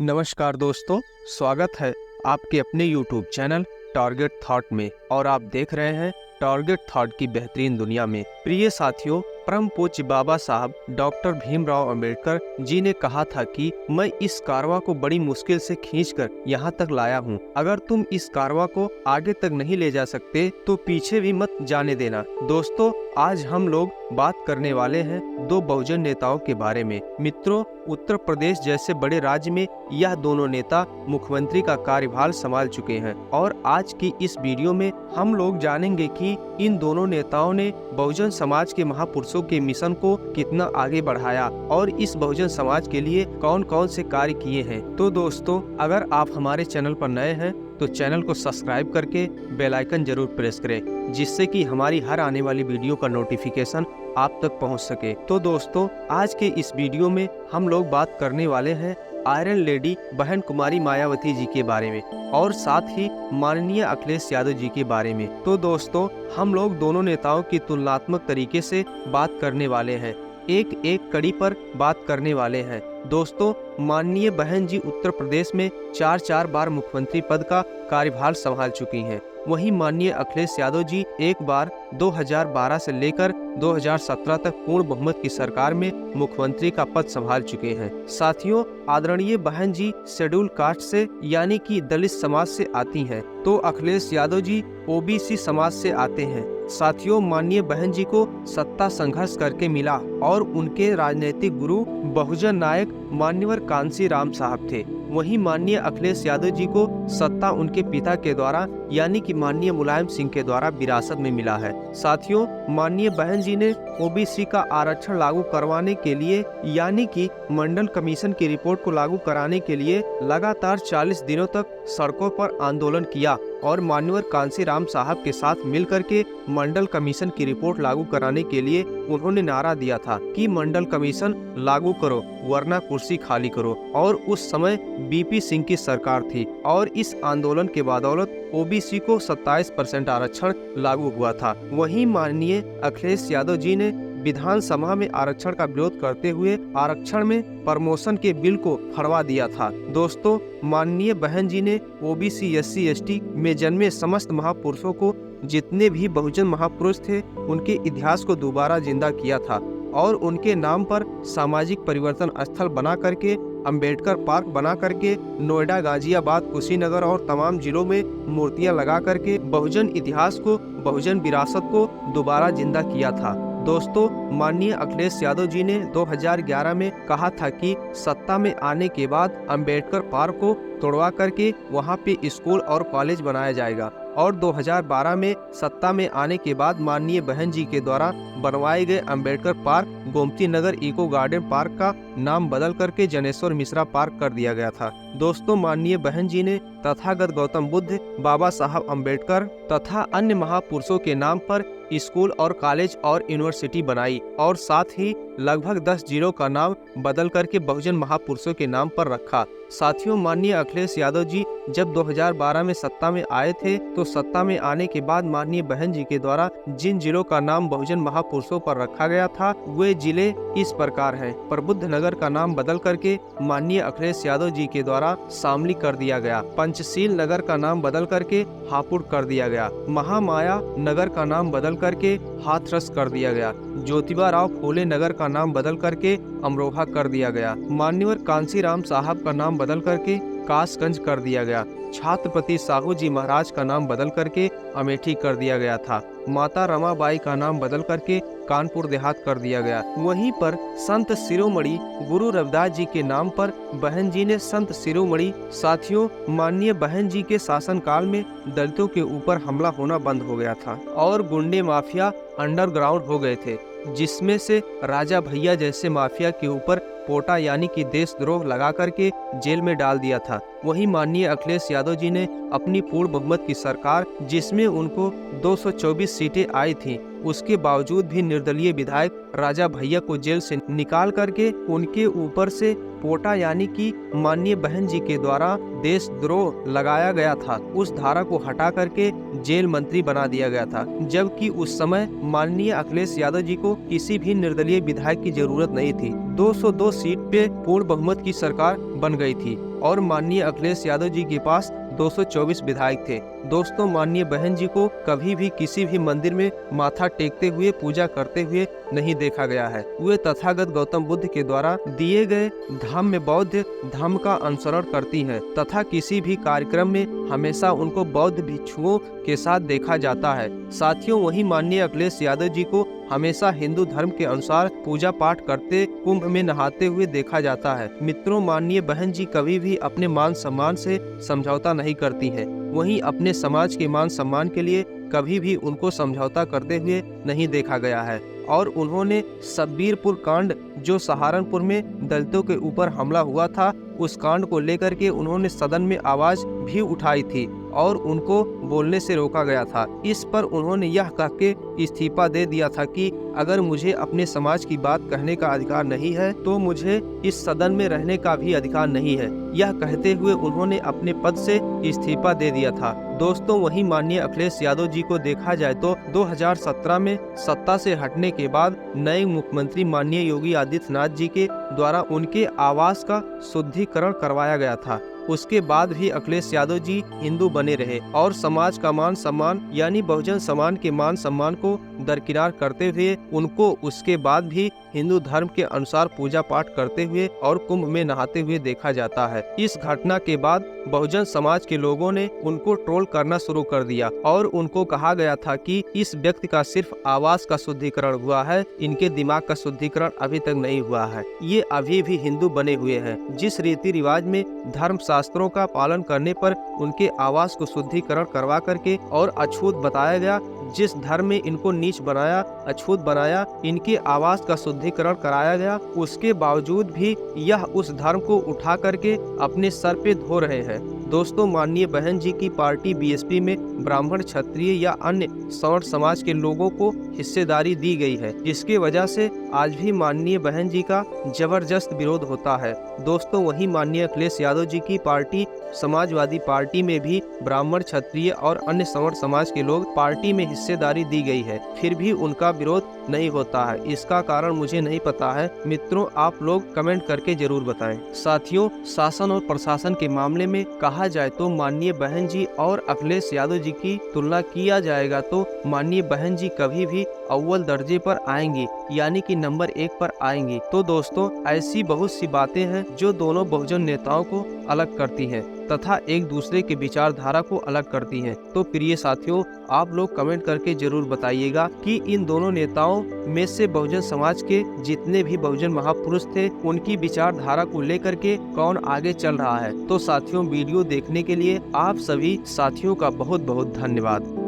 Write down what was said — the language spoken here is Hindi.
नमस्कार दोस्तों, स्वागत है आपके अपने YouTube चैनल टारगेट थॉट में और आप देख रहे हैं टारगेट थॉट की बेहतरीन दुनिया में। प्रिय साथियों, परम पूज्य बाबा साहब डॉक्टर भीमराव अंबेडकर जी ने कहा था कि मैं इस कारवां को बड़ी मुश्किल से खींचकर यहाँ तक लाया हूँ। अगर तुम इस कारवां को आगे तक नहीं ले जा सकते तो पीछे भी मत जाने देना। दोस्तों, आज हम लोग बात करने वाले हैं दो बहुजन नेताओं के बारे में। मित्रों, उत्तर प्रदेश जैसे बड़े राज्य में यह दोनों नेता मुख्यमंत्री का कार्यभार संभाल चुके हैं और आज की इस वीडियो में हम लोग जानेंगे कि इन दोनों नेताओं ने बहुजन समाज के महापुरुषों के मिशन को कितना आगे बढ़ाया और इस बहुजन समाज के लिए कौन कौन से कार्य किए हैं। तो दोस्तों, अगर आप हमारे चैनल पर नए हैं तो चैनल को सब्सक्राइब करके बेल आइकन जरूर प्रेस करें, जिससे कि हमारी हर आने वाली वीडियो का नोटिफिकेशन आप तक पहुंच सके। तो दोस्तों, आज के इस वीडियो में हम लोग बात करने वाले हैं आयरन लेडी बहन कुमारी मायावती जी के बारे में और साथ ही माननीय अखिलेश यादव जी के बारे में। तो दोस्तों, हम लोग दोनों नेताओं की तुलनात्मक तरीके से बात करने वाले हैं, एक एक कड़ी पर बात करने वाले हैं। दोस्तों, माननीय बहन जी उत्तर प्रदेश में चार बार मुख्यमंत्री पद का कार्यभार संभाल चुकी हैं। वहीं माननीय अखिलेश यादव जी एक बार 2012 से लेकर 2017 तक पूर्ण बहुमत की सरकार में मुख्यमंत्री का पद संभाल चुके हैं। साथियों, आदरणीय बहन जी शेड्यूल कास्ट से यानी कि दलित समाज से आती हैं, तो अखिलेश यादव जी ओबीसी समाज से आते हैं। साथियों, माननीय बहन जी को सत्ता संघर्ष करके मिला और उनके राजनीतिक गुरु बहुजन नायक मान्यवर कांसी राम साहब थे। वहीं माननीय अखिलेश यादव जी को सत्ता उनके पिता के द्वारा यानी कि माननीय मुलायम सिंह के द्वारा विरासत में मिला है। साथियों, माननीय बहन जी ने ओबीसी का आरक्षण लागू करवाने के लिए यानी कि मंडल कमीशन की रिपोर्ट को लागू कराने के लिए लगातार 40 दिनों तक सड़कों पर आंदोलन किया और मान्यवर कांसी राम साहब के साथ मिलकर के मंडल कमीशन की रिपोर्ट लागू कराने के लिए उन्होंने नारा दिया था कि मंडल कमीशन लागू करो वरना कुर्सी खाली करो। और उस समय बीपी सिंह की सरकार थी और इस आंदोलन के बदौलत ओबीसी को 27% आरक्षण लागू हुआ था। वहीं माननीय अखिलेश यादव जी ने विधानसभा में आरक्षण का विरोध करते हुए आरक्षण में प्रमोशन के बिल को फड़वा दिया था। दोस्तों, माननीय बहन जी ने ओबीसी SC ST में जन्मे समस्त महापुरुषों को, जितने भी बहुजन महापुरुष थे, उनके इतिहास को दोबारा जिंदा किया था और उनके नाम पर सामाजिक परिवर्तन स्थल बना करके अंबेडकर पार्क बना करके नोएडा, गाजियाबाद, कुशीनगर और तमाम जिलों में मूर्तियां लगा करके बहुजन इतिहास को, बहुजन विरासत को दोबारा जिंदा किया था। दोस्तों, माननीय अखिलेश यादव जी ने 2011 में कहा था कि सत्ता में आने के बाद अंबेडकर पार्क को तोड़वा करके वहां पे स्कूल और कॉलेज बनाया जाएगा और 2012 में सत्ता में आने के बाद माननीय बहन जी के द्वारा बनवाए गए Ambedkar park Gomti Nagar eco garden park का नाम बदल करके जनेश्वर मिश्रा पार्क कर दिया गया था। दोस्तों, माननीय बहन जी ने तथागत गौतम बुद्ध, बाबा साहब अंबेडकर तथा अन्य महापुरुषों के नाम पर स्कूल और कॉलेज और यूनिवर्सिटी बनाई और साथ ही लगभग 10 जिलों का नाम बदल करके बहुजन महापुरुषों के नाम पर रखा। साथियों, माननीय अखिलेश यादव जी जब 2012 में सत्ता में आए थे तो सत्ता में आने के बाद माननीय बहन जी के द्वारा जिन जिलों का नाम बहुजन महापुरुषों पर रखा गया था वे जिले इस प्रकार हैं। प्रबुद्ध नगर का नाम बदल करके माननीय अखिलेश यादव जी के द्वारा शामली कर दिया गया। पंचशील नगर का नाम बदल करके हापुड़ कर दिया गया। महामाया नगर का नाम बदल करके हाथरस कर दिया गया। ज्योतिबा राव फूले नगर का नाम बदल करके अमरोहा कर दिया गया। मान्यवर कांसी राम साहब का नाम बदल करके कासगंज कर दिया गया। छत्रपति साहू जी महाराज का नाम बदल करके अमेठी कर दिया गया था। माता रमाबाई का नाम बदल करके कानपुर देहात कर दिया गया। वहीं पर संत शिरोमणि गुरु रविदास जी के नाम पर बहन जी ने संत शिरोमणि। साथियों, माननीय बहन जी के शासनकाल में दलितों के ऊपर हमला होना बंद हो गया था और गुंडे माफिया अंडरग्राउंड हो गए थे, जिसमें से राजा भैया जैसे माफिया के ऊपर पोटा यानी कि देशद्रोह लगा करके जेल में डाल दिया था। वहीं माननीय अखिलेश यादव जी ने अपनी पूर्ण बहुमत की सरकार, जिसमें उनको 224 सीटें आई थी, उसके बावजूद भी निर्दलीय विधायक राजा भैया को जेल से निकाल करके उनके ऊपर से पोटा यानी कि माननीय बहन जी के द्वारा देशद्रोह लगाया गया था, उस धारा को हटा करके जेल मंत्री बना दिया गया था। जबकि उस समय माननीय अखिलेश यादव जी को किसी भी निर्दलीय विधायक की जरूरत नहीं थी। 202 सीट पे पूर्ण बहुमत की सरकार बन गई थी और माननीय अखिलेश यादव जी के पास 224 विधायक थे। दोस्तों, माननीय बहन जी को कभी भी किसी भी मंदिर में माथा टेकते हुए, पूजा करते हुए नहीं देखा गया है। वे तथागत गौतम बुद्ध के द्वारा दिए गए धाम में बौद्ध धर्म का अनुसरण करती हैं तथा किसी भी कार्यक्रम में हमेशा उनको बौद्ध भिक्षुओं के साथ देखा जाता है। साथियों, वहीं माननीय अखिलेश यादव जी को हमेशा हिंदू धर्म के अनुसार पूजा पाठ करते, कुंभ में नहाते हुए देखा जाता है। मित्रों, माननीय बहन जी कभी भी अपने मान सम्मान से समझौता नहीं करती हैं। वहीं अपने समाज के मान सम्मान के लिए कभी भी उनको समझौता करते हुए नहीं देखा गया है और उन्होंने सब्बीरपुर कांड, जो सहारनपुर में दलितों के ऊपर हमला हुआ था, उस कांड को लेकर के उन्होंने सदन में आवाज भी उठाई थी और उनको बोलने से रोका गया था। इस पर उन्होंने यह कह के इस्तीफा दे दिया था कि अगर मुझे अपने समाज की बात कहने का अधिकार नहीं है तो मुझे इस सदन में रहने का भी अधिकार नहीं है। यह कहते हुए उन्होंने अपने पद से इस्तीफा दे दिया था। दोस्तों, वहीं माननीय अखिलेश यादव जी को देखा जाए तो 2017 में सत्ता से हटने के बाद नए मुख्यमंत्री माननीय योगी आदित्यनाथ जी के द्वारा उनके आवास का शुद्धिकरण करवाया गया था। उसके बाद भी अखिलेश यादव जी हिंदू बने रहे और समाज का मान सम्मान यानी बहुजन समाज के मान सम्मान को दरकिनार करते हुए उनको उसके बाद भी हिंदू धर्म के अनुसार पूजा पाठ करते हुए और कुंभ में नहाते हुए देखा जाता है। इस घटना के बाद बहुजन समाज के लोगों ने उनको ट्रोल करना शुरू कर दिया और उनको कहा गया था कि इस व्यक्ति का सिर्फ आवास का शुद्धिकरण हुआ है, इनके दिमाग का शुद्धिकरण अभी तक नहीं हुआ है, ये अभी भी हिंदू बने हुए हैं। जिस रीति रिवाज में धर्म शास्त्रों का पालन करने पर उनके आवास को शुद्धिकरण करवा करके और अछूत बताया गया, जिस धर्म में इनको नीच बनाया, अछूत बनाया, इनके आवास का शुद्धिकरण कराया गया, उसके बावजूद भी यह उस धर्म को उठा करके अपने सर पे धो रहे हैं। दोस्तों, माननीय बहन जी की पार्टी बीएसपी में ब्राह्मण, क्षत्रिय या अन्य सवर्ण समाज के लोगों को हिस्सेदारी दी गई है, जिसकी वजह से आज भी माननीय बहन जी का जबरदस्त विरोध होता है। दोस्तों, वहीं माननीय अखिलेश यादव जी की पार्टी समाजवादी पार्टी में भी ब्राह्मण, क्षत्रिय और अन्य सवर्ण समाज के लोग पार्टी में हिस्सेदारी दी गई है, फिर भी उनका विरोध नहीं होता है। इसका कारण मुझे नहीं पता है। मित्रों, आप लोग कमेंट करके जरूर बताएं। साथियों, शासन और प्रशासन के मामले में कहा जाए तो माननीय बहन जी और अखिलेश यादव जी की तुलना किया जाएगा तो माननीय बहन जी कभी भी अव्वल दर्जे पर आएंगी, यानी कि नंबर 1 पर आएंगी। तो दोस्तों, ऐसी बहुत सी बातें हैं जो दोनों बहुजन नेताओं को अलग करती हैं तथा एक दूसरे के विचारधारा को अलग करती हैं। तो प्रिय साथियों, आप लोग कमेंट करके जरूर बताइएगा कि इन दोनों नेताओं में से बहुजन समाज के जितने भी बहुजन महापुरुष थे, उनकी विचारधारा को लेकर के कौन आगे चल रहा है। तो साथियों, वीडियो देखने के लिए आप सभी साथियों का बहुत बहुत धन्यवाद।